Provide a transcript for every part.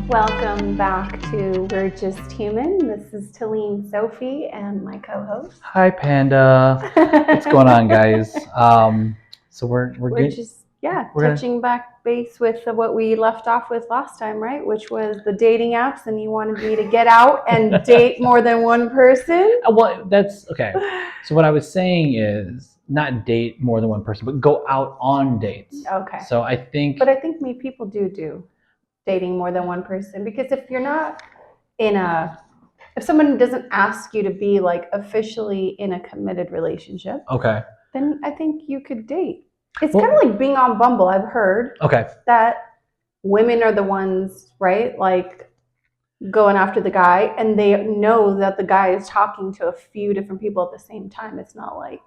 Welcome back to We're Just Human. This is Talene Sophie and my co-host. Hi, Panda. What's going on, guys? So we're just touching back base with what we left off with last time, right? Which was the dating apps, and you wanted me to get out and date more than one person. Well, that's okay. So what I was saying is not date more than one person, but go out on dates. Okay. So I think maybe people do dating more than one person, because if you're not if someone doesn't ask you to be like officially in a committed relationship, okay, then I think you could date. It's kind of like being on Bumble. I've heard that women are the ones, right, like going after the guy, and they know that the guy is talking to a few different people at the same time. It's not like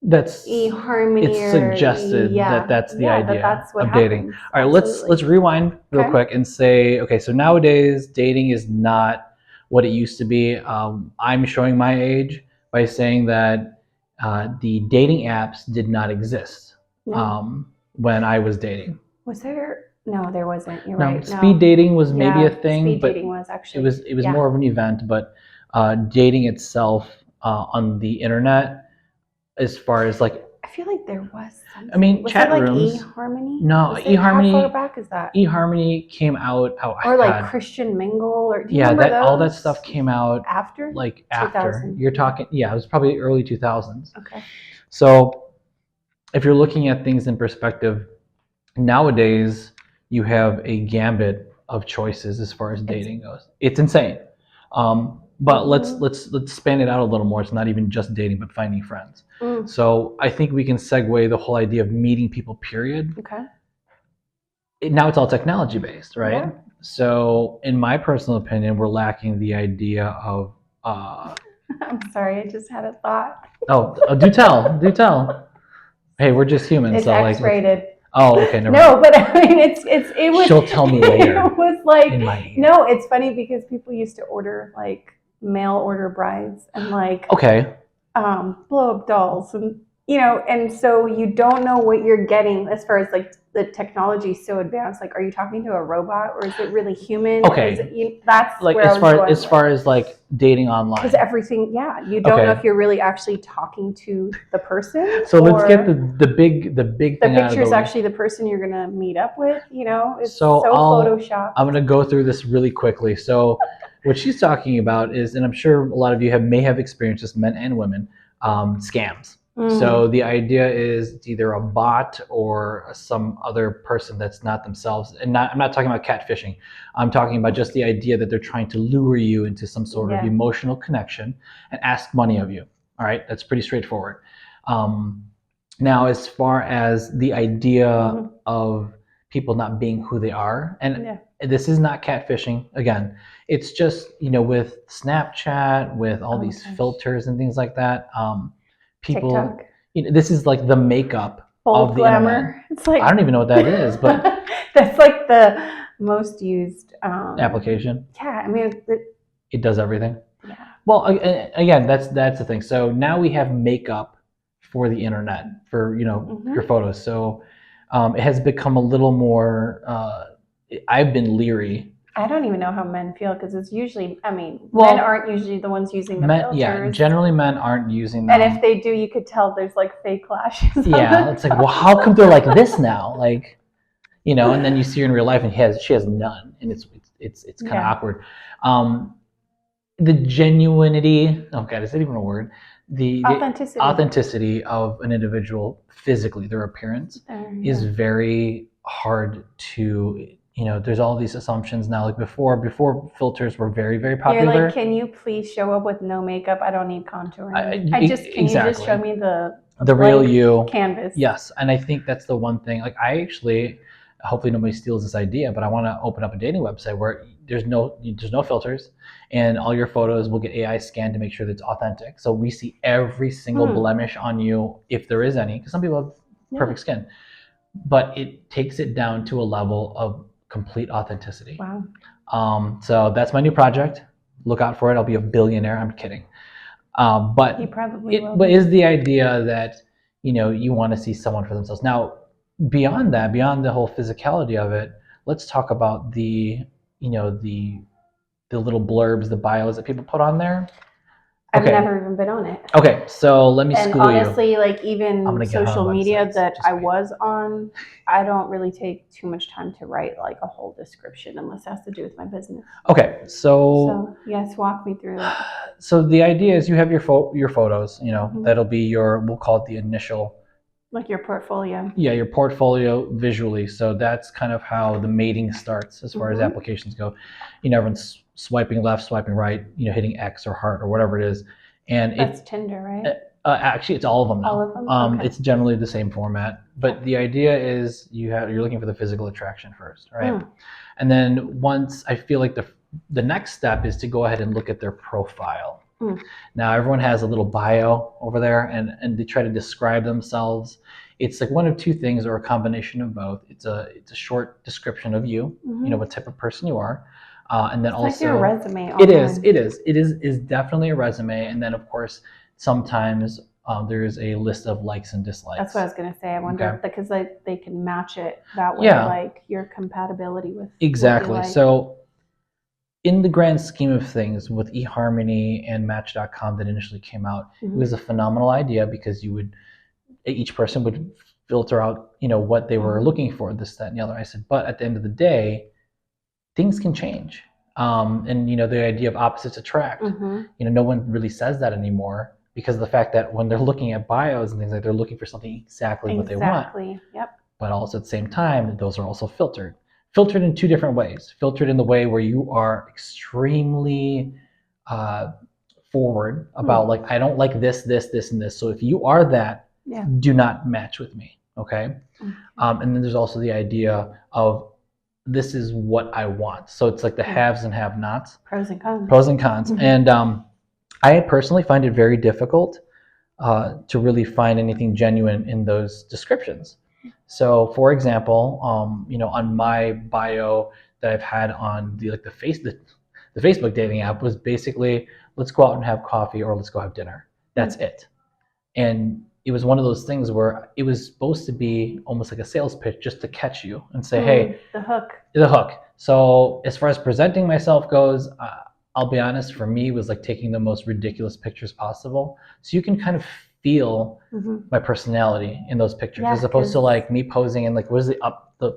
that's eHarmony. It's suggested that's the idea that's what of dating. All right, let's rewind real quick and say, okay, so nowadays dating is not what it used to be. I'm showing my age by saying that the dating apps did not exist when I was dating. Was there? No, there wasn't. You're no, right. Speed dating was maybe a thing, speed but dating was actually it was more of an event. But dating itself on the internet, as far as like, I feel like there was something. I mean, was chat it like rooms. eHarmony? No, eHarmony. How far back is that? eHarmony came out. Or like Christian Mingle, or do you remember that those? all that stuff came out after. Like after. You're talking, it was probably early 2000s. Okay. So if you're looking at things in perspective, nowadays you have a gambit of choices as far as dating goes. It's insane. But let's span it out a little more. It's not even just dating, but finding friends. So I think we can segue the whole idea of meeting people, period. Okay. Now it's all technology based, right? Yeah. So in my personal opinion, we're lacking the idea of I'm sorry, I just had a thought. Do tell. Hey, we're just human. It's so X-rated. Okay, never mind. No, but I mean, it was. She'll tell me later. It was like, no, it's funny because people used to order like mail order brides and like blow up dolls, and and so you don't know what you're getting as far as like the technology is so advanced. Like, are you talking to a robot or is it really human? Okay, that's like where as far as like dating online, because everything, you don't know if you're really actually talking to the person. So let's get the big thing. The picture is actually the person you're gonna meet up with. It's so Photoshopped. I'm gonna go through this really quickly. So what she's talking about is, and I'm sure a lot of you may have experienced this, men and women, scams. So the idea is it's either a bot or some other person that's not themselves. And I'm not talking about catfishing. I'm talking about just the idea that they're trying to lure you into some sort of emotional connection and ask money of you. All right, that's pretty straightforward. Now, as far as the idea of people not being who they are, and this is not catfishing. Again, it's just, with Snapchat, with all these filters and things like that. People, TikTok. This is like the makeup of the glamour. Internet. It's like, I don't even know what that is, but that's like the most used application. Yeah, I mean, it does everything. Yeah. Well, again, that's the thing. So now we have makeup for the internet for your photos. So it has become a little more. I've been leery. I don't even know how men feel, because it's usually, men aren't usually the ones using the filters. Yeah, generally men aren't using them. And if they do, you could tell there's like fake lashes. Yeah, it's like, well, how come they're like this now? Like, and then you see her in real life and she has none, and it's kind of awkward. The genuinity, oh God, is that even a word? The authenticity of an individual physically, their appearance is very hard to. There's all these assumptions now. Like before filters were very, very popular. You're like, can you please show up with no makeup? I don't need contouring. You just show me the real you canvas? Yes, and I think that's the one thing. Like, I actually, hopefully nobody steals this idea, but I want to open up a dating website where there's no filters, and all your photos will get AI scanned to make sure that it's authentic. So we see every single blemish on you, if there is any, because some people have perfect skin, but it takes it down to a level of complete authenticity. Wow. So that's my new project. Look out for it. I'll be a billionaire. I'm kidding. But you probably will. But is the idea that you want to see someone for themselves. Now, beyond that, beyond the whole physicality of it, let's talk about the little blurbs, the bios that people put on there. I've never even been on it. Okay, so let me school you. And honestly, like even social media that I was on, I don't really take too much time to write like a whole description unless it has to do with my business. Okay, so yes, walk me through that. So the idea is you have your photos, that'll be we'll call it the initial. Like your portfolio. Yeah, your portfolio visually. So that's kind of how the mating starts as far as applications go. Everyone's swiping left, swiping right, hitting X or heart or whatever it is. And that's Tinder, right? Actually, it's all of them now. All of them? Okay. It's generally the same format. But the idea is you're looking for the physical attraction first, right? And then once I feel like the next step is to go ahead and look at their profile. Now everyone has a little bio over there and they try to describe themselves. It's like one of two things or a combination of both. It's a short description of you, what type of person you are. And then it's also like your resume. It is definitely a resume. And then of course, sometimes there is a list of likes and dislikes. That's what I was going to say. I wonder if because they can match it that way, like your compatibility with exactly. What you like. So in the grand scheme of things with eHarmony and Match.com that initially came out, it was a phenomenal idea because each person would filter out, what they were looking for, this, that, and the other. I said, but at the end of the day, things can change. And the idea of opposites attract, no one really says that anymore because of the fact that when they're looking at bios and things like they're looking for something exactly what they want. Exactly, yep. But also at the same time, those are also filtered in two different ways. Filtered in the way where you are extremely forward about like, I don't like this, and this. So if you are that, do not match with me, okay? And then there's also the idea of this is what I want. So it's like the haves and have-nots. Pros and cons. And I personally find it very difficult to really find anything genuine in those descriptions. So, for example, on my bio that I've had on the Facebook dating app was basically, let's go out and have coffee or let's go have dinner. That's it. And it was one of those things where it was supposed to be almost like a sales pitch just to catch you and say, hey, the hook. So as far as presenting myself goes, I'll be honest, for me, it was like taking the most ridiculous pictures possible. So you can kind of feel my personality in those pictures, as opposed to like me posing and like, what is it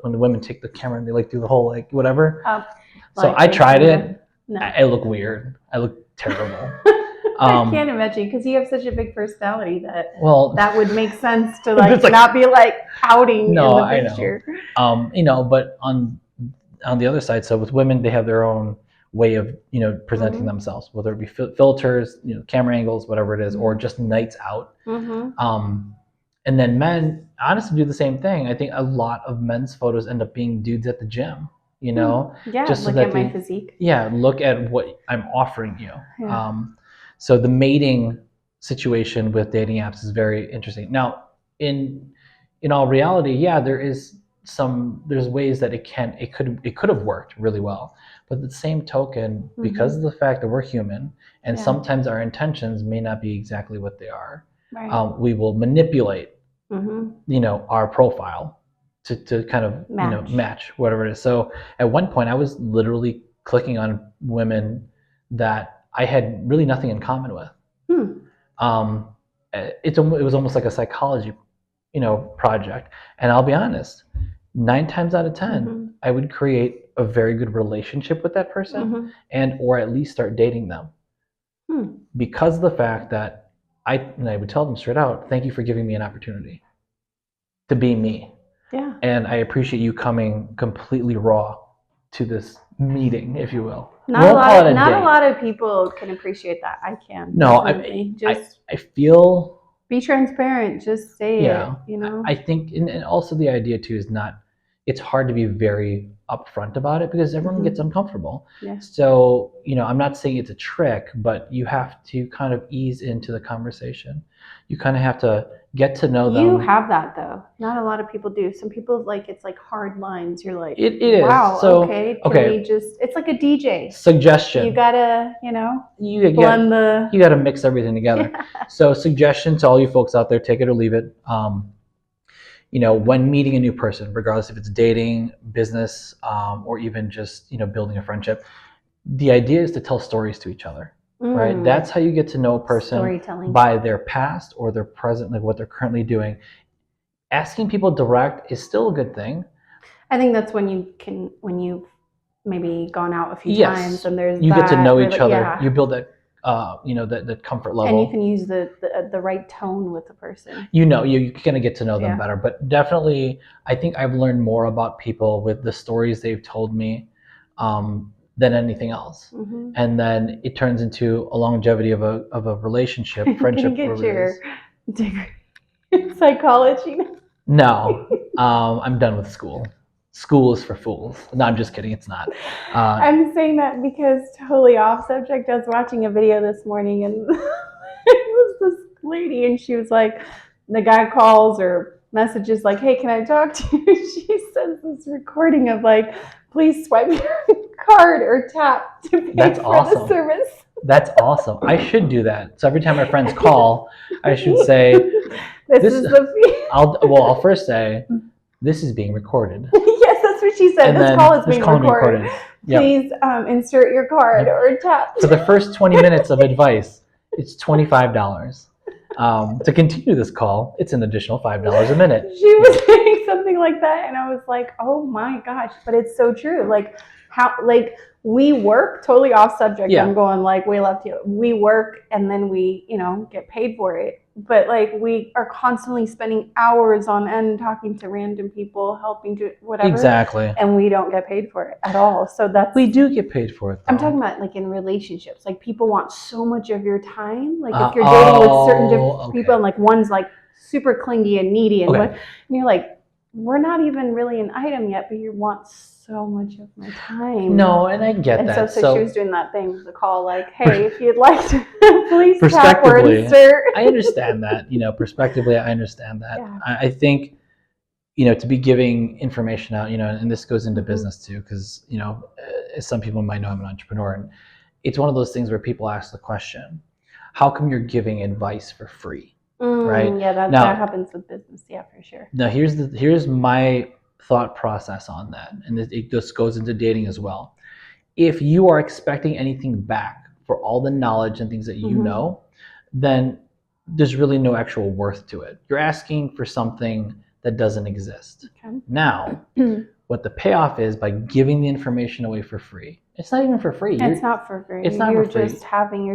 when the women take the camera and they like do the whole like whatever. So I tried it. No. I look weird. I look terrible. I can't imagine because you have such a big personality that that would make sense to like not be like outing in the picture. I know. But on the other side, so with women, they have their own way of presenting themselves, whether it be filters, camera angles, whatever it is, or just nights out. And then men honestly do the same thing. I think a lot of men's photos end up being dudes at the gym. Just look at my physique. Look at what I'm offering you. So the mating situation with dating apps is very interesting. Now, in all reality, there's ways that it could have worked really well. But at the same token, because of the fact that we're human and sometimes our intentions may not be exactly what they are, we will manipulate, our profile to kind of match whatever it is. So at one point, I was literally clicking on women that I had really nothing in common with. It was almost like a psychology, project. And I'll be honest, 9 times out of 10, I would create a very good relationship with that person or at least start dating them. Because of the fact that I would tell them straight out, thank you for giving me an opportunity to be me. Yeah. And I appreciate you coming completely raw to this meeting, if you will. Not a lot of people can appreciate that. I can. No, I feel be transparent. Just say it. I think, and also the idea too is not, it's hard to be very upfront about it because everyone gets uncomfortable. Yeah. So, I'm not saying it's a trick, but you have to kind of ease into the conversation. You kind of have to get to know them. You have that though. Not a lot of people do. Some people it's like hard lines. You're like, it is. Wow, So, okay. Can we just, it's like a DJ. Suggestion. You gotta, you blend the. You gotta mix everything together. Yeah. So suggestion to all you folks out there, take it or leave it. When meeting a new person, regardless if it's dating, business, or even just, building a friendship, the idea is to tell stories to each other, right? That's how you get to know a person by their past or their present, like what they're currently doing. Asking people direct is still a good thing. I think that's when you've maybe gone out a few times and you get to know each other. Yeah. You build that that comfort level. And you can use the right tone with the person. You're going to get to know them better. But definitely, I think I've learned more about people with the stories they've told me than anything else. Mm-hmm. And then it turns into a longevity of a relationship, friendship. Can you get your degree in psychology? No, I'm done with school. School is for fools. No, I'm just kidding. It's not. I'm saying that because totally off subject. I was watching a video this morning and it was this lady and she was like, the guy calls or messages like, hey, can I talk to you? She sends this recording of like, please swipe your card or tap to pay the service. That's awesome. I should do that. So every time my friends call, I should say, this is the fee. I'll first say, this is being recorded. Yes, that's what she said. This call is being recorded. Yep. Please insert your card or tap. For the first 20 minutes of advice, it's $25. To continue this call, it's an additional $5 a minute. She was saying something like that, and I was like, oh my gosh, but it's so true. Like, how, like, we work, totally off subject. Yeah. I'm going like way left field. We work and then we, get paid for it. But like we are constantly spending hours on end talking to random people, helping to whatever. Exactly. And we don't get paid for it at all. So we do get paid for it, though. I'm talking about like in relationships. Like people want so much of your time. Like if you're dating with certain different people and like one's like super clingy and needy and you're like, we're not even really an item yet, but you want so much of my time. No, and I get that. And so she was doing that thing with the call, like, hey, if you'd like to, please tap or insert. I understand that. Prospectively, I understand that. Yeah. I think, to be giving information out, and this goes into business too, because, as some people might know, I'm an entrepreneur, and it's one of those things where people ask the question, how come you're giving advice for free? Right? Yeah, that happens with business. Yeah, for sure. Now, here's my thought process on that, and it just goes into dating as well. If you are expecting anything back for all the knowledge and things that you know, then there's really no actual worth to it. You're asking for something that doesn't exist. Okay. Now, what the payoff is by giving the information away for free. It's not even for free. It's not for free. You're just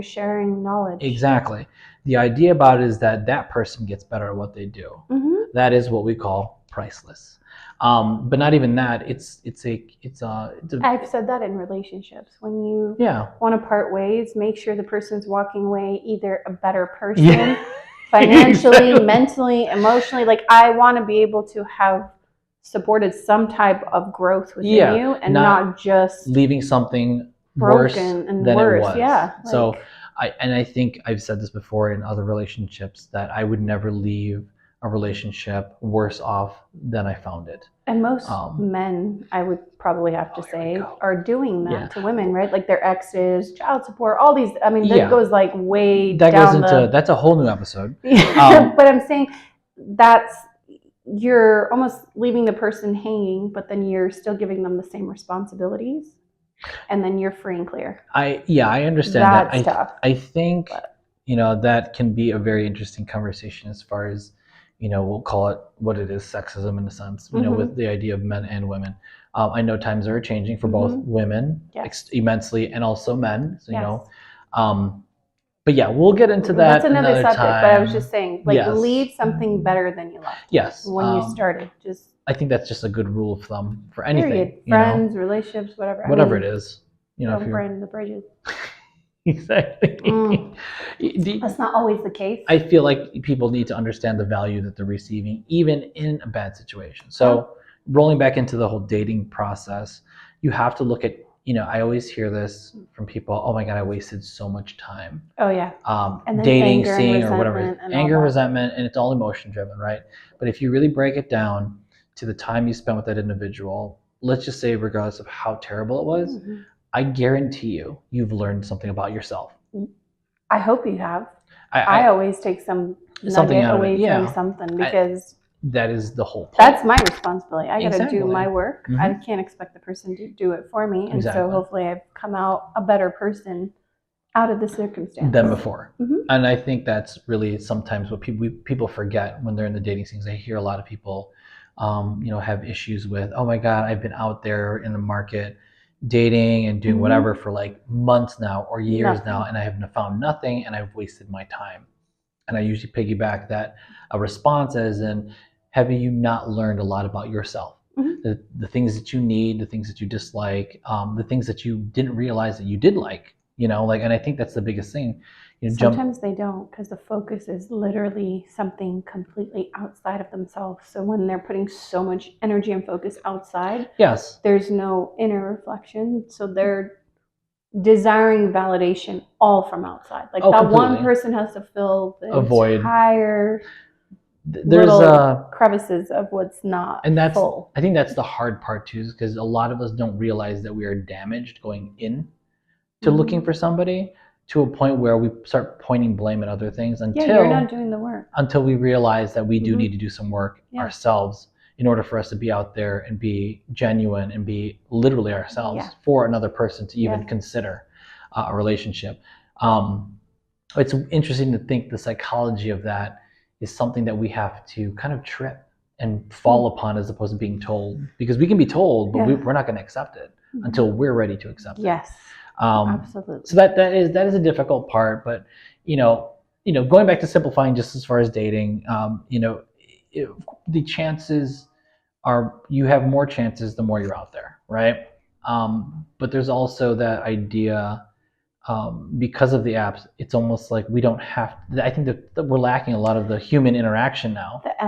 sharing knowledge. Exactly. The idea about it is that person gets better at what they do. Mm-hmm. That is what we call priceless. But not even that. It's I've said that in relationships. When you want to part ways, make sure the person's walking away either a better person, financially, mentally, emotionally. Like I want to be able to have supported some type of growth within you, and not just leaving something broken and than worse. It was. Yeah. So I think I've said this before in other relationships that I would never leave a relationship worse off than I found it. And most men, I would probably have to say, are doing that to women, right? Like their exes, child support, all these. I mean, that goes like way down. That's a whole new episode. But I'm saying you're almost leaving the person hanging, but then you're still giving them the same responsibilities, and then you're free and clear. I understand that. That's tough. I think that can be a very interesting conversation as far as we'll call it what it is, sexism in a sense. With the idea of men and women. I know times are changing for both women immensely and also men. So but yeah, we'll get into that. That's another subject. Time. But I was just saying, leave something better than you left. Yes. When you started, I think that's just a good rule of thumb for anything. Period. Friends, relationships, whatever. Whatever it is. Don't burn the bridges. Exactly. That's not always the case. I feel like people need to understand the value that they're receiving, even in a bad situation. So, rolling back into the whole dating process, you have to look at, I always hear this from people, oh my God, I wasted so much time. Oh yeah. And then dating, anger seeing, and or whatever. resentment and Anger, all that. resentment, and it's all emotion driven, right? But if you really break it down to the time you spent with that individual, let's just say regardless of how terrible it was, I guarantee you've learned something about yourself. I hope you have. I always take something away from something, because that is the whole point. That's my responsibility. I got to do my work. I can't expect the person to do it for me. And so hopefully I've come out a better person out of the circumstance than before. And I think that's really sometimes what people forget when they're in the dating scenes. I hear a lot of people have issues with, oh my God, I've been out there in the market dating and doing whatever for like months now or years now, and I have found nothing, and I've wasted my time. And I usually piggyback that a response as in, have you not learned a lot about yourself? The things that you need, the things that you dislike, the things that you didn't realize that you did like, and I think that's the biggest thing. Sometimes they don't, because the focus is literally something completely outside of themselves. So when they're putting so much energy and focus outside, yes, there's no inner reflection. So they're desiring validation all from outside. Like that one person has to fill the entire crevices of what's not full. I think that's the hard part too, because a lot of us don't realize that we are damaged going in to looking for somebody, to a point where we start pointing blame at other things until you're not doing the work. Until we realize that we do need to do some work ourselves in order for us to be out there and be genuine and be literally ourselves for another person to even consider a relationship. It's interesting to think the psychology of that is something that we have to kind of trip and fall upon, as opposed to being told, because we can be told, but we're not going to accept it until we're ready to accept it. Yes. Absolutely. So that is a difficult part, but going back to simplifying, just as far as dating, the chances are you have more chances the more you're out there, right? But there's also that idea, because of the apps, it's almost like we don't have. I think that we're lacking a lot of the human interaction now. The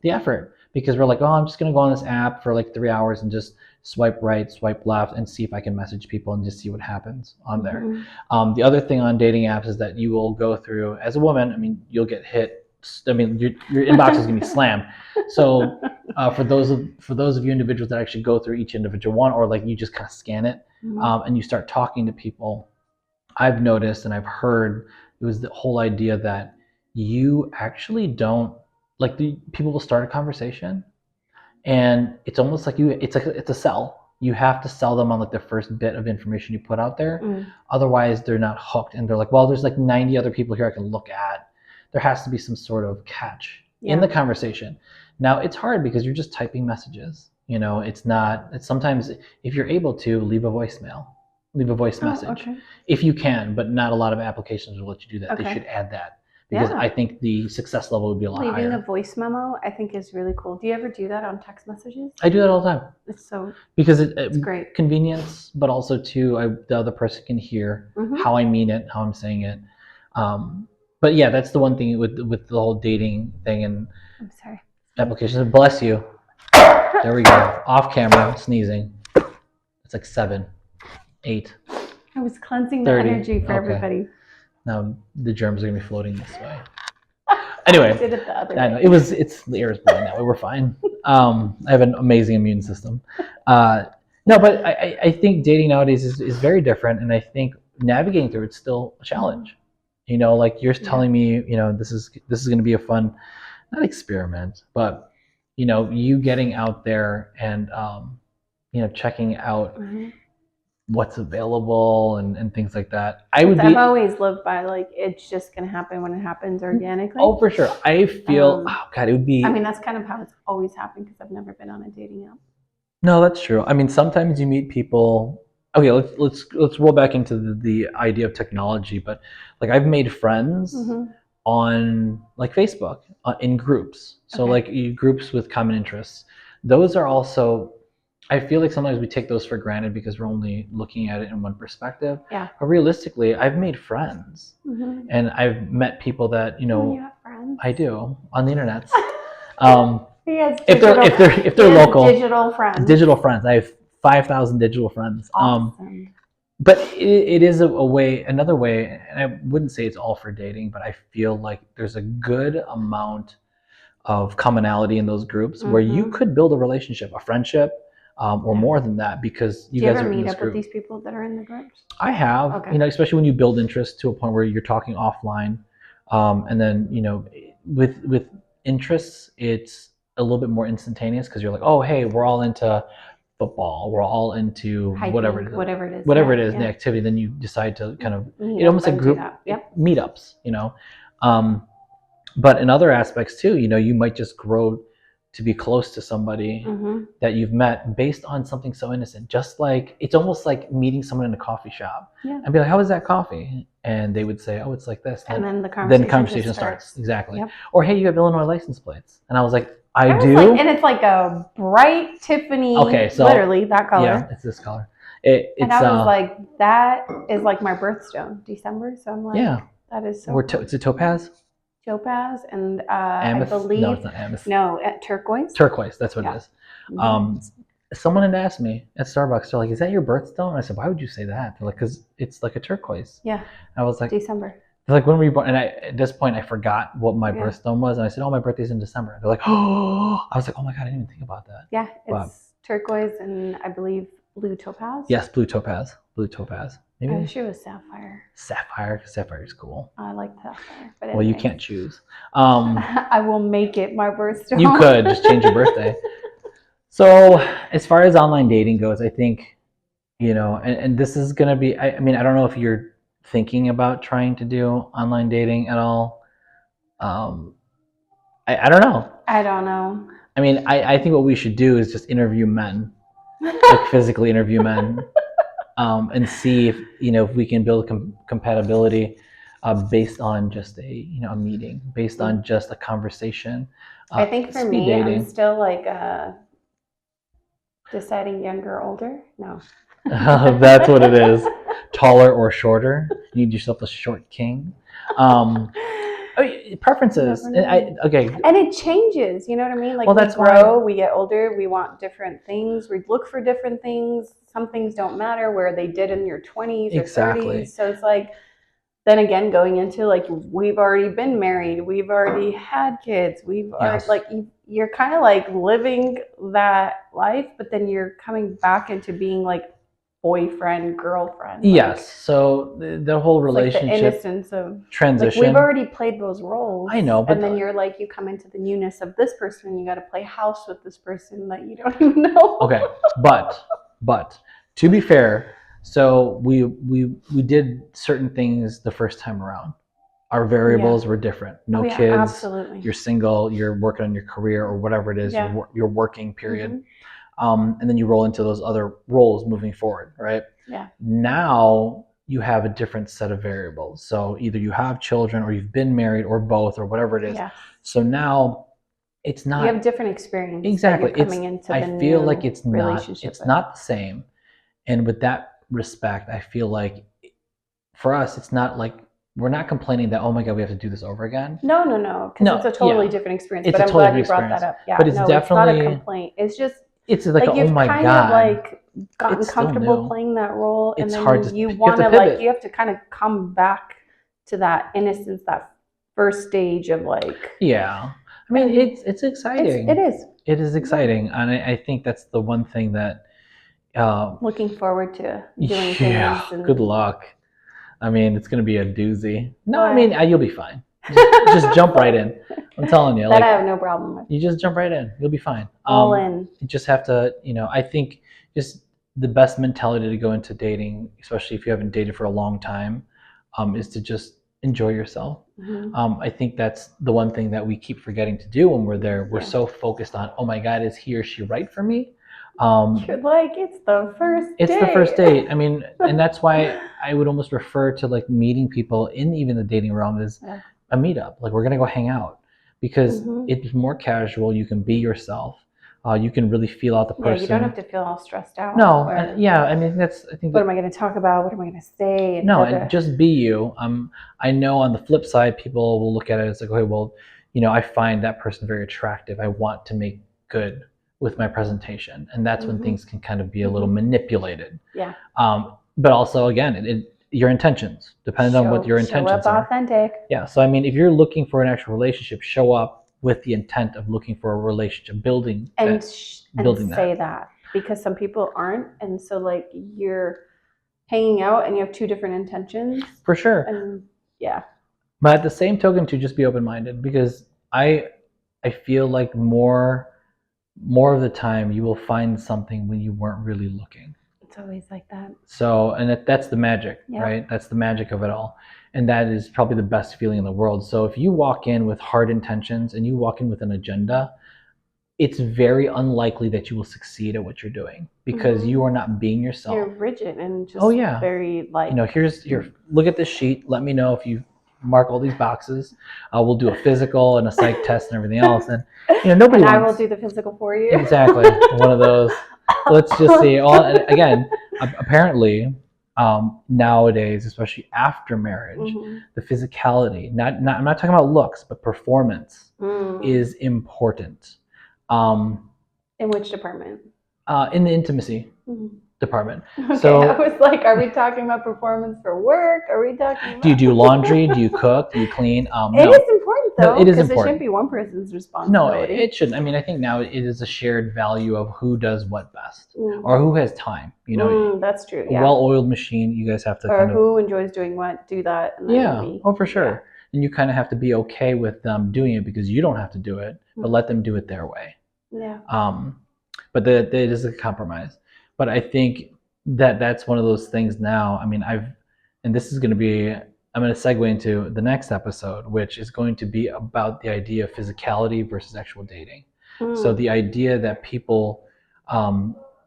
effort. Because we're like, oh, I'm just gonna go on this app for like 3 hours and just swipe right, swipe left, and see if I can message people and just see what happens on there. The other thing on dating apps is that you will go through, as a woman, I mean, you'll get hit. I mean, your inbox is gonna be slammed. So for those of you individuals that actually go through each individual one, or like you just kind of scan it and you start talking to people, I've noticed and I've heard it was the whole idea that you actually don't, like, people will start a conversation and it's almost like it's a sell. You have to sell them on like the first bit of information you put out there. Otherwise they're not hooked, and they're like, well, there's like 90 other people here I can look at. There has to be some sort of catch in the conversation. Now it's hard because you're just typing messages. It's sometimes, if you're able to, leave a voice message if you can, but not a lot of applications will let you do that. They should add that, because I think the success level would be a lot higher. Leaving a voice memo, I think, is really cool. Do you ever do that on text messages? I do that all the time. Because it's great. Convenience, but also too, the other person can hear how I mean it, how I'm saying it. But yeah, that's the one thing with the whole dating thing and applications. Bless you. There we go. Off camera, sneezing. It's like 7, 8. I was cleansing 30. The energy for everybody. Now the germs are gonna be floating this way. Anyway, I did it the other way. I know it's the air is blowing that way. We're fine. I have an amazing immune system. No, but I think dating nowadays is very different, and I think navigating through it's still a challenge. Like you're telling me, this is going to be a fun, not experiment, but you getting out there and checking out what's available and things like that. I've always lived by, like, it's just going to happen when it happens organically. Oh, for sure. I feel it would be. I mean, that's kind of how it's always happened, because I've never been on a dating app. No, that's true. I mean, sometimes you meet people. Okay, let's roll back into the idea of technology. But like, I've made friends on like Facebook in groups. So like groups with common interests. Those are also. I feel like sometimes we take those for granted because we're only looking at it in one perspective. Yeah. But realistically, I've made friends, and I've met people that You have friends? I do on the internet. He has if they're he has local, digital friends. digital friends. I have 5,000 digital friends. Awesome. But it is another way, and I wouldn't say it's all for dating, but I feel like there's a good amount of commonality in those groups where you could build a relationship, a friendship, or more than that, because you guys are in this group. Do you ever meet up with these people that are in the groups? I have, Okay. Especially when you build interest to a point where you're talking offline, and then with interests, it's a little bit more instantaneous because you're like, oh, hey, we're all into football, we're all into hiking, whatever it is, the activity. Then you decide to kind of almost like group meetups, but in other aspects too, you might just grow to be close to somebody that you've met based on something so innocent. Just like it's almost like meeting someone in a coffee shop and be like, how is that coffee? And they would say, oh, it's like this. And then the conversation starts. Exactly. Or, hey, you have Illinois license plates. And I was like, I do. And it's like a bright Tiffany, literally that color. Yeah, it's this color. And I was like, that is like my birthstone, December. So I'm like, that is so cool. It's a topaz? Topaz and amethyst? I believe. No, it's not amethyst. No, turquoise. Turquoise, that's what it is. Someone had asked me at Starbucks, they're like, is that your birthstone? And I said, why would you say that? They're like, because it's like a turquoise. Yeah. I was like, December. They're like, when were you born? And at this point, I forgot what my birthstone was. And I said, oh, my birthday's in December. They're like, oh. I was like, oh my God, I didn't even think about that. Yeah, it's turquoise and I believe blue topaz. Yes, blue topaz. Blue topaz. Maybe I wish it was sapphire. Sapphire, because sapphire is cool. I like sapphire. But well, you can't choose. I will make it my birthstone. You could just change your birthday. So as far as online dating goes, I think, and this is going to be, I mean, I don't know if you're thinking about trying to do online dating at all. I don't know. I don't know. I mean, I think what we should do is just interview men, like physically interview men, and see if we can build compatibility based on just a meeting, based on just a conversation. I think for me, dating. I'm still like deciding younger, older. No. That's what it is. Taller or shorter. You need yourself a short king. Preferences. Okay. And it changes. You know what I mean? Like we grow, we get older, we want different things. We look for different things. Some things don't matter where they did in your 20s or 30s. So it's like, then again, going into like, we've already been married. We've already had kids. Already, like, you're kind of like living that life, but then you're coming back into being like boyfriend, girlfriend. Yes. So the whole relationship, like the innocence of transition. Like we've already played those roles. I know, but and then you're like, you come into the newness of this person, and you got to play house with this person that you don't even know. Okay, but to be fair, so we did certain things the first time around. Our variables were different. No kids. Absolutely. You're single. You're working on your career or whatever it is. Your working period. And then you roll into those other roles moving forward, right? Yeah. Now you have a different set of variables. So either you have children or you've been married or both or whatever it is. Yeah. So now it's not. You have different experience. Exactly. Coming into I feel like it's not the same. And with that respect, I feel like for us, it's not like we're not complaining that, oh my God, we have to do this over again. No. Because it's a totally different experience. But I'm glad you brought that up. Yeah. But it's definitely it's not a complaint. It's just. It's like oh my God. You've kind of like gotten comfortable playing that role, and then you want to like you have to kind of come back to that innocence, that first stage of like. Yeah, I mean it's exciting. It is. It is exciting, and I think that's the one thing that. Looking forward to doing things. And, good luck. I mean, it's gonna be a doozy. No, I mean you'll be fine. Just jump right in. I'm telling you. That I have no problem with. You just jump right in. You'll be fine. All in. You just have to, I think just the best mentality to go into dating, especially if you haven't dated for a long time, is to just enjoy yourself. I think that's the one thing that we keep forgetting to do when we're there. We're so focused on, oh my God, is he or she right for me? You're like, it's the first date. It's the first date. I mean, and that's why I would almost refer to like meeting people in even the dating realm as a meetup. Like we're going to go hang out because it's more casual. You can be yourself. You can really feel out the person. Yeah, you don't have to feel all stressed out. No, I mean, I think. What am I going to talk about? What am I going to say? And just be you. I know on the flip side, people will look at it as like, okay, well, I find that person very attractive. I want to make good with my presentation, and that's when things can kind of be a little manipulated. Yeah. But also, again, your intentions, depending on what your intentions are. Show up authentic. Yeah. So, I mean, if you're looking for an actual relationship, show up with the intent of looking for a relationship, building and say that, because some people aren't, and so like you're hanging out and you have two different intentions. For sure. And yeah. But at the same token, to just be open-minded, because I feel like more of the time you will find something when you weren't really looking. It's always like that. So, and that's the magic, right? That's the magic of it all. And that is probably the best feeling in the world. So if you walk in with hard intentions and you walk in with an agenda, it's very unlikely that you will succeed at what you're doing, because you are not being yourself. You're rigid and just very like, here, look at this sheet. Let me know if you mark all these boxes. We'll do a physical and a psych test and everything else. And nobody I will do the physical for you. Exactly. One of those. Let's just see. Again, apparently, nowadays, especially after marriage, the physicality, I'm not talking about looks, but performance is important. In which department? In the intimacy department. Okay, so I was like, are we talking about performance for work? Are we talking about... Do you do laundry? Do you cook? Do you clean? No. It is important though. No, it is important. Because it shouldn't be one person's responsibility. No, it shouldn't. I mean, I think now it is a shared value of who does what best, or who has time. That's true. Yeah. A well-oiled machine, you guys have to who enjoys doing what, do that. And for sure. Yeah. And you kind of have to be okay with them doing it, because you don't have to do it, but let them do it their way. Yeah. But it is a compromise. But I think that's one of those things now. I mean, and this is going to be, I'm going to segue into the next episode, which is going to be about the idea of physicality versus actual dating. So the idea that people,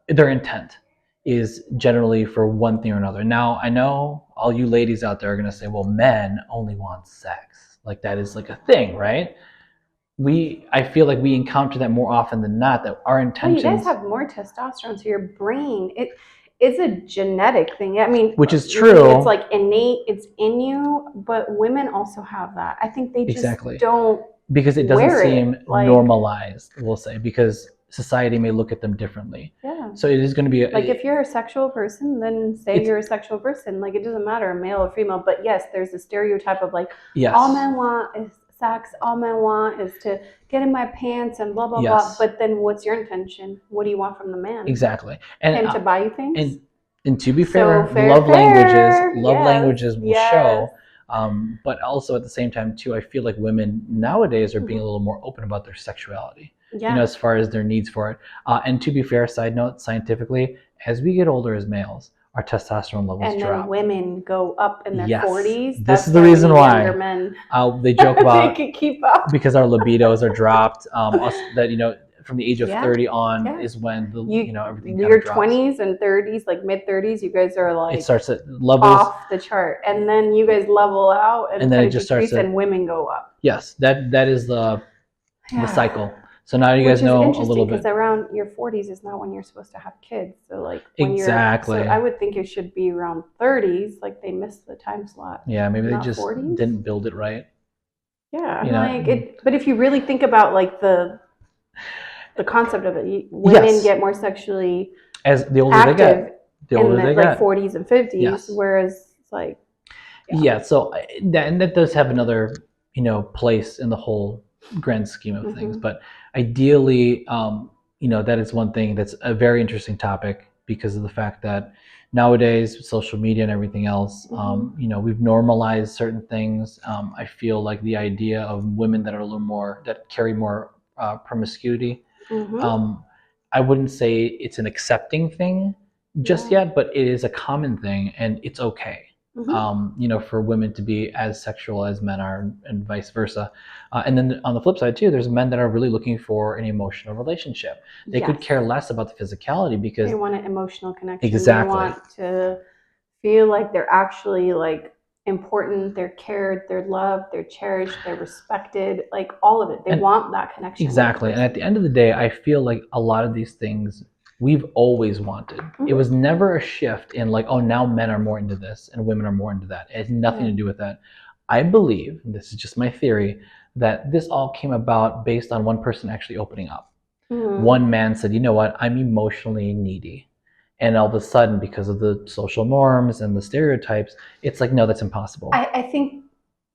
their intent is generally for one thing or another. Now, I know all you ladies out there are going to say, well, men only want sex. Like that is like a thing, right? I feel like we encounter that more often than not, that our intentions... you guys have more testosterone, so your brain, it's a genetic thing. I mean, which is true. It's like innate, it's in you, but women also have that. I think they just don't... Because it doesn't seem normalized, we'll say, because society may look at them differently. Yeah. So it is going to be... like if you're a sexual person, then say you're a sexual person. Like it doesn't matter, male or female, but yes, there's a stereotype of like, all men want is sex, all men want is to get in my pants and blah blah blah. But then what's your intention? What do you want from the man? Exactly. And to buy you things? And to be fair, love languages will show. But also at the same time too, I feel like women nowadays are being a little more open about their sexuality. As far as their needs for it. And to be fair, side note, scientifically, as we get older as males, our testosterone levels drop. And then women go up in their 40s. This is the reason why men, they joke about they can keep up, because our libidos are dropped. That from the age of 30 on is when everything your 20s and 30s, like mid 30s, you guys are like it starts at levels off the chart, and then you guys level out, and then it just starts and women go up. Yes, that is the cycle. So now you guys know a little bit. Because around your 40s is not when you're supposed to have kids. So like when so I would think it should be around 30s. Like they missed the time slot. Yeah, maybe they just 40s? Didn't build it right. Yeah, but if you really think about like the concept of it, women get more sexually as the older they get. The older they get, 40s and 50s, whereas it's like so that does have another place in the whole grand scheme of things, but ideally that is one thing that's a very interesting topic, because of the fact that nowadays with social media and everything else, we've normalized certain things. I feel like the idea of women that are a little more, that carry more promiscuity, I wouldn't say it's an accepting thing just yet, but it is a common thing, and it's okay. For women to be as sexual as men are, and vice versa. And then on the flip side too, there's men that are really looking for an emotional relationship. They could care less about the physicality, because they want an emotional connection. Exactly. They want to feel like they're actually like important, they're cared, they're loved, they're cherished, they're respected, like all of it. They want that connection. Exactly. And at the end of the day, I feel like a lot of these things we've always wanted. It was never a shift in like, oh, now men are more into this and women are more into that. It has nothing to do with that. I believe, and this is just my theory, that this all came about based on one person actually opening up. Mhm. One man said, you know what, I'm emotionally needy. And all of a sudden, because of the social norms and the stereotypes, it's like, no, that's impossible. I think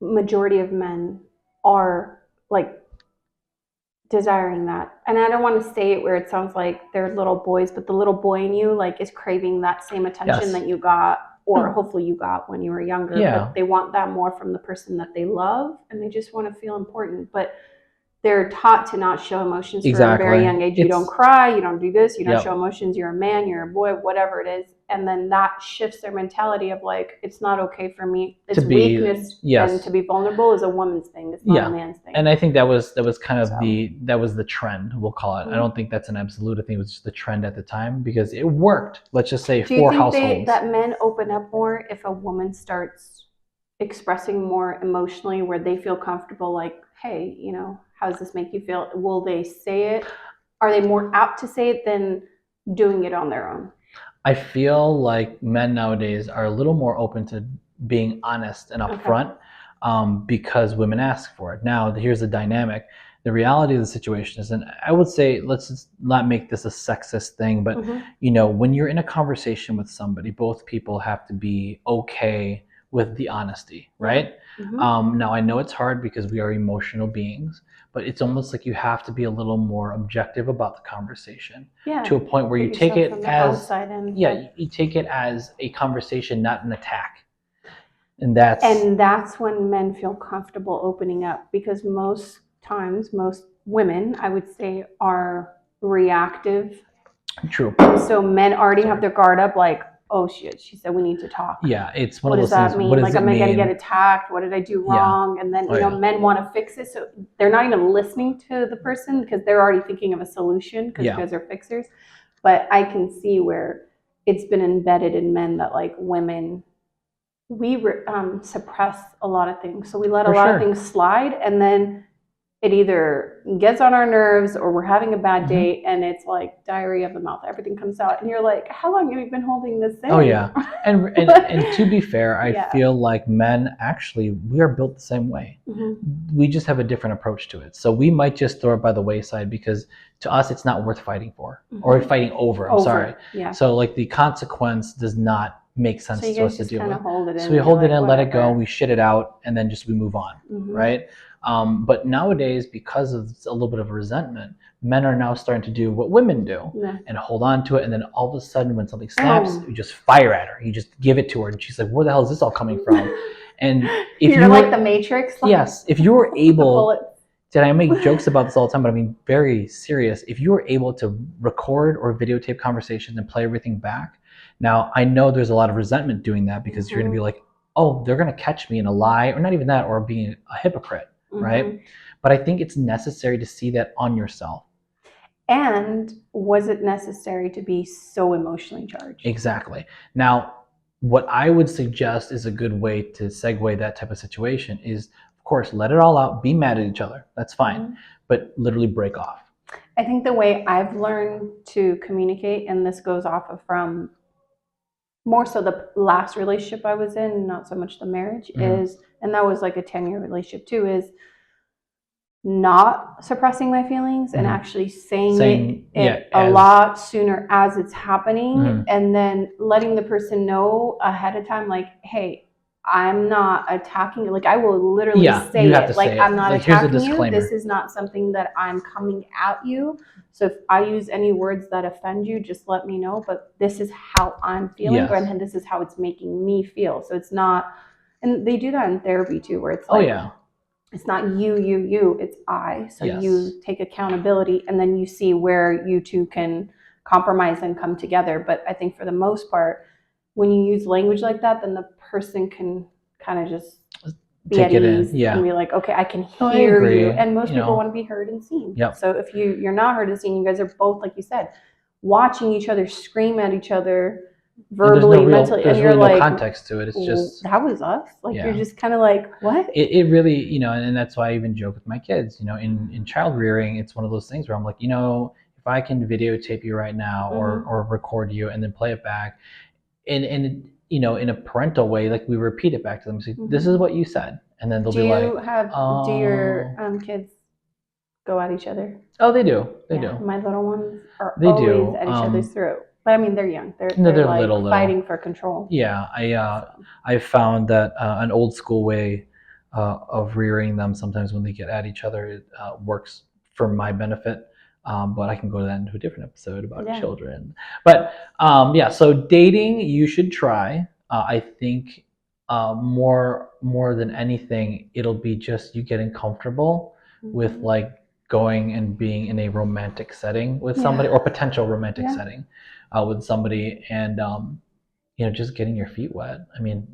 majority of men are like desiring that. And I don't want to say it where it sounds like they're little boys, but the little boy in you like is craving that same attention Yes. that you got, or hopefully you got when you were younger. Yeah. But they want that more from the person that they love, and they just want to feel important. But they're taught to not show emotions from a very young age. You don't cry, you don't do this, you don't show emotions, you're a man, you're a boy, whatever it is. And then that shifts their mentality of like, it's not okay for me. It's weakness, and to be vulnerable is a woman's thing. It's not a man's thing. And I think that was kind of that was the trend, we'll call it. I don't think that's an absolute. I think it was just the trend at the time because it worked. Let's just say for households. Do you think that men open up more if a woman starts expressing more emotionally, where they feel comfortable, like, hey, you know, how does this make you feel? Will they say it? Are they more apt to say it than doing it on their own? I feel like men nowadays are a little more open to being honest and upfront because women ask for it. Now, here's the dynamic. The reality of the situation is, and I would say, let's just not make this a sexist thing, but you know, when you're in a conversation with somebody, both people have to be okay with the honesty, right? Now, I know it's hard because we are emotional beings, but it's almost like you have to be a little more objective about the conversation to a point where you take it as you take it as a conversation, not an attack. And that's when men feel comfortable opening up, because most times, most women, I would say, are reactive. True. So men already have their guard up, like, oh shit, she said we need to talk. Yeah, it's one of those things. What does that mean? mean? Like, am I gonna get attacked? What did I do wrong? And then, you know, men want to fix it. So they're not even listening to the person because they're already thinking of a solution because you guys are fixers. But I can see where it's been embedded in men that, like, women, we suppress a lot of things. So we let a lot of things slide, and then it either gets on our nerves or we're having a bad day and it's like diarrhea of the mouth. Everything comes out and you're like, how long have you been holding this in? Oh yeah. And to be fair, I feel like men, actually, we are built the same way. We just have a different approach to it. So we might just throw it by the wayside because to us it's not worth fighting for or fighting over. I'm sorry. Yeah. So like the consequence does not make sense to us to deal with. So we hold it in, let it go, we shit it out, and then we move on, right? But nowadays, because of a little bit of resentment, men are now starting to do what women do and hold on to it. And then all of a sudden, when something snaps, you just fire at her. You just give it to her. And she's like, where the hell is this all coming from? And if you're like the Matrix. Yes. If you were able, I make jokes about this all the time, but I mean, very serious. If you were able to record or videotape conversations and play everything back, now I know there's a lot of resentment doing that because you're going to be like, oh, they're going to catch me in a lie, or not even that, or being a hypocrite. Right? But I think it's necessary to see that on yourself. And was it necessary to be so emotionally charged? Exactly. Now, what I would suggest is a good way to segue that type of situation is, of course, let it all out, be mad at each other. That's fine. But literally break off. I think the way I've learned to communicate, and this goes off of from more so the last relationship I was in, not so much the marriage, is, and that was like a 10-year relationship too, is not suppressing my feelings and actually saying it a lot sooner as it's happening, and then letting the person know ahead of time, like, hey, I'm not attacking you. Like, I will literally say it. Like, I'm not attacking you. This is not something that I'm coming at you. So if I use any words that offend you, just let me know. But this is how I'm feeling, and this is how it's making me feel. So it's not, and they do that in therapy too, where it's like, it's not you, it's I. So you take accountability, and then you see where you two can compromise and come together. But I think for the most part, when you use language like that, then the person can kind of just be at ease and be like, okay, I can hear you. And most people want to be heard and seen. So if you're not heard and seen, you guys are both, like you said, watching each other scream at each other verbally, mentally, and you're really like, no context to it. It's just, that was us. Like, you're just kind of like, what? It really, and that's why I even joke with my kids, in child rearing, it's one of those things where I'm like, if I can videotape you right now or record you and then play it back, and in a parental way, like, we repeat it back to them. Say, this is what you said, and then they'll Do be you like, have? Do your kids go at each other? oh, they do. They Yeah, do. my little ones are They always do. at each other's throat. But I mean, they're young. They're like little. fighting for control. Yeah, So, I found that an old school way of rearing them sometimes when they get at each other it works for my benefit. But I can go to that into a different episode about Yeah. children. But yeah, so dating you should try. I think more than anything, it'll be just you getting comfortable with like going and being in a romantic setting with somebody or potential romantic setting with somebody, and you know, just getting your feet wet. I mean,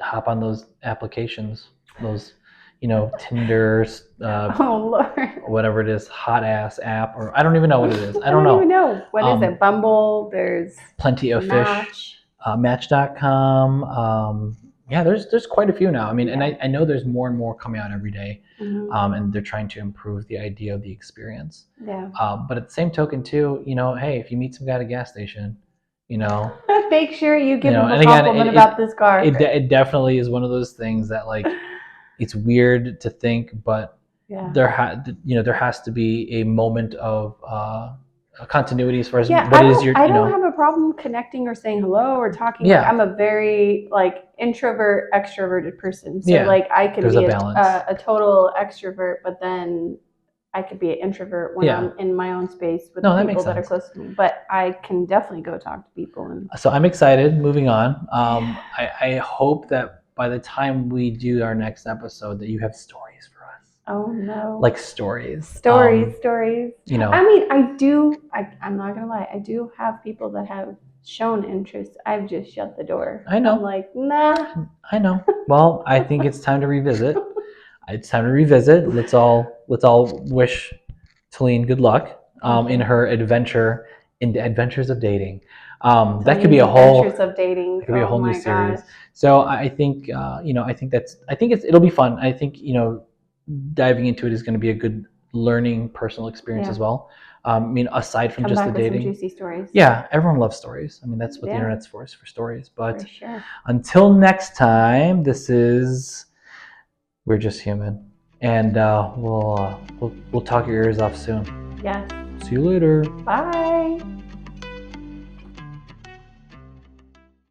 hop on those applications, those, you know, Tinder, oh Lord, whatever it is, hot ass app, or I don't even know what it is. I don't don't even know. know. What is it? Bumble. There's Plenty of Match. Fish, Match.com. Yeah, there's quite a few now. I mean, and I know there's more and more coming out every day, and they're trying to improve the idea of the experience. Yeah. But at the same token, too, you know, hey, if you meet some guy at a gas station, you know, make sure you give him a and compliment about this car. It definitely is one of those things that like it's weird to think, but there has to be a moment of continuity as far as what is your. I don't have a problem connecting or saying hello or talking. Yeah. Like, I'm a very like introvert, extroverted person. So like I could be a total extrovert, but then I could be an introvert when I'm in my own space with the people that are close to me. But I can definitely go talk to people. And so I'm excited. Moving on. I hope that by the time we do our next episode, that you have stories for us. Oh no! Like stories. Stories. You know. I mean, I do. I'm not gonna lie. I do have people that have shown interest. I've just shut the door. I know. I'm like, nah. I know. Well, I think it's time to revisit. It's time to revisit. Let's all wish Talene good luck in her adventure into adventures of dating. That could be a whole adventures of dating. It could be a whole new series. So I think it'll be fun. I think, you know, diving into it is going to be a good learning personal experience as well. I mean, aside from just the dating, some juicy stories. Yeah, everyone loves stories. I mean, that's what the internet's for stories. But for sure. Until next time, this is We're Just Human, and we'll talk your ears off soon. Yes. See you later. Bye.